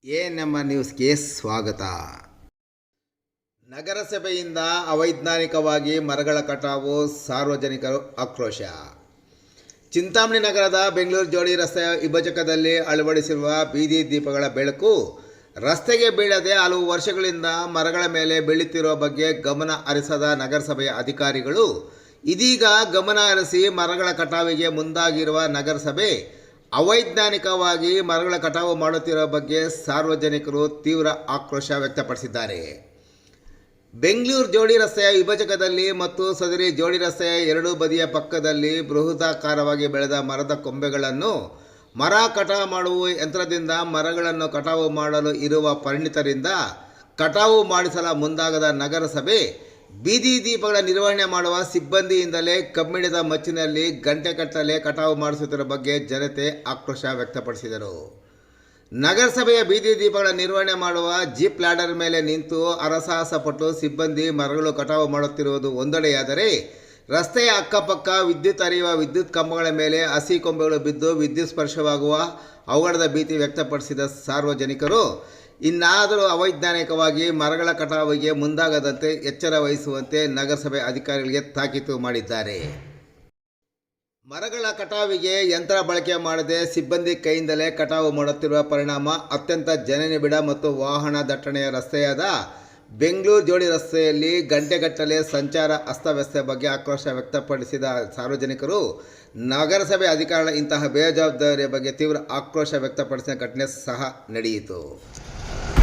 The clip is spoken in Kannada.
ನಮ್ಮ ನ್ಯೂಸ್ಗೆ ಸ್ವಾಗತ. ನಗರಸಭೆಯಿಂದ ಅವೈಜ್ಞಾನಿಕವಾಗಿ ಮರಗಳ ಕಟಾವು, ಸಾರ್ವಜನಿಕರು ಆಕ್ರೋಶ. ಚಿಂತಾಮಣಿ ನಗರದ ಬೆಂಗಳೂರು ಜೋಡಿ ರಸ್ತೆಯ ವಿಭಜಕದಲ್ಲಿ ಅಳವಡಿಸಿರುವ ಬೀದಿ ದೀಪಗಳ ಬೆಳಕು ರಸ್ತೆಗೆ ಬೀಳದೆ ಹಲವು ವರ್ಷಗಳಿಂದ ಮರಗಳ ಮೇಲೆ ಬೀಳುತ್ತಿರುವ ಬಗ್ಗೆ ಗಮನ ಹರಿಸದ ನಗರಸಭೆಯ ಅಧಿಕಾರಿಗಳು ಇದೀಗ ಗಮನ ಹರಿಸಿ ಮರಗಳ ಕಟಾವಿಗೆ ಮುಂದಾಗಿರುವ ನಗರಸಭೆ ಅವೈಜ್ಞಾನಿಕವಾಗಿ ಮರಗಳ ಕಟಾವು ಮಾಡುತ್ತಿರುವ ಬಗ್ಗೆ ಸಾರ್ವಜನಿಕರು ತೀವ್ರ ಆಕ್ರೋಶ ವ್ಯಕ್ತಪಡಿಸಿದ್ದಾರೆ. ಬೆಂಗಳೂರು ಜೋಡಿ ರಸ್ತೆಯ ವಿಭಜಕದಲ್ಲಿ ಮತ್ತು ಸದರಿ ಜೋಡಿ ರಸ್ತೆಯ ಎರಡೂ ಬದಿಯ ಪಕ್ಕದಲ್ಲಿ ಬೃಹದಾಕಾರವಾಗಿ ಬೆಳೆದ ಮರದ ಕೊಂಬೆಗಳನ್ನು ಮರ ಕಟಾವು ಮಾಡುವ ಯಂತ್ರದಿಂದ ಮರಗಳನ್ನು ಕಟಾವು ಮಾಡಲು ಇರುವ ಪರಿಣಿತರಿಂದ ಕಟಾವು ಮಾಡಿಸಲು ಮುಂದಾಗದ ನಗರಸಭೆ ಬೀದಿ ದೀಪಗಳ ನಿರ್ವಹಣೆ ಮಾಡುವ ಸಿಬ್ಬಂದಿಯಿಂದಲೇ ಕಬ್ಬಿಣದ ಮಚ್ಚಿನಲ್ಲಿ ಗಂಟೆಗಟ್ಟಲೆ ಕಟಾವು ಮಾಡಿಸುತ್ತಿರುವ ಬಗ್ಗೆ ಜನತೆ ಆಕ್ರೋಶ ವ್ಯಕ್ತಪಡಿಸಿದರು. ನಗರಸಭೆಯ ಬೀದಿ ದೀಪಗಳ ನಿರ್ವಹಣೆ ಮಾಡುವ ಜೀಪ್ ಲ್ಯಾಡರ್ ಮೇಲೆ ನಿಂತು ಹರಸಾಹಸಪಟ್ಟು ಸಿಬ್ಬಂದಿ ಮರಗಳು ಕಟಾವು ಮಾಡುತ್ತಿರುವುದು ಒಂದೆಡೆಯಾದರೆ, ರಸ್ತೆಯ ಅಕ್ಕಪಕ್ಕ ವಿದ್ಯುತ್ ಹರಿಯುವ ವಿದ್ಯುತ್ ಕಂಬಗಳ ಮೇಲೆ ಹಸಿ ಕೊಂಬೆಗಳು ಬಿದ್ದು ವಿದ್ಯುತ್ ಸ್ಪರ್ಶವಾಗುವ ಅವಘಡದ ಭೀತಿ ವ್ಯಕ್ತಪಡಿಸಿದ ಸಾರ್ವಜನಿಕರು ಇನ್ನಾದರೂ ಅವೈಜ್ಞಾನಿಕವಾಗಿ ಮರಗಳ ಕಟಾವಿಗೆ ಮುಂದಾಗದಂತೆ ಎಚ್ಚರ ವಹಿಸುವಂತೆ ನಗರಸಭೆ ಅಧಿಕಾರಿಗಳಿಗೆ ತಾಕೀತು ಮಾಡಿದ್ದಾರೆ. ಮರಗಳ ಕಟಾವಿಗೆ ಯಂತ್ರ ಬಳಕೆ ಮಾಡದೆ ಸಿಬ್ಬಂದಿ ಕೈಯಿಂದಲೇ ಕಟಾವು ಮಾಡುತ್ತಿರುವ ಪರಿಣಾಮ ಅತ್ಯಂತ ಜನನಿಬಿಡ ಮತ್ತು ವಾಹನ ದಟ್ಟಣೆಯ ರಸ್ತೆಯಾದ ಬೆಂಗಳೂರು ಜೋಡಿ ರಸ್ತೆಯಲ್ಲಿ ಗಂಟೆಗಟ್ಟಲೆ ಸಂಚಾರ ಅಸ್ತವ್ಯಸ್ತ ಬಗ್ಗೆ ಆಕ್ರೋಶ ವ್ಯಕ್ತಪಡಿಸಿದ ಸಾರ್ವಜನಿಕರು ನಗರಸಭೆ ಅಧಿಕಾರಿಗಳ ಇಂತಹ ಬೇಜವಾಬ್ದಾರಿಯ ಬಗ್ಗೆ ತೀವ್ರ ಆಕ್ರೋಶ ವ್ಯಕ್ತಪಡಿಸಿದ ಘಟನೆ ಸಹ ನಡೆಯಿತು.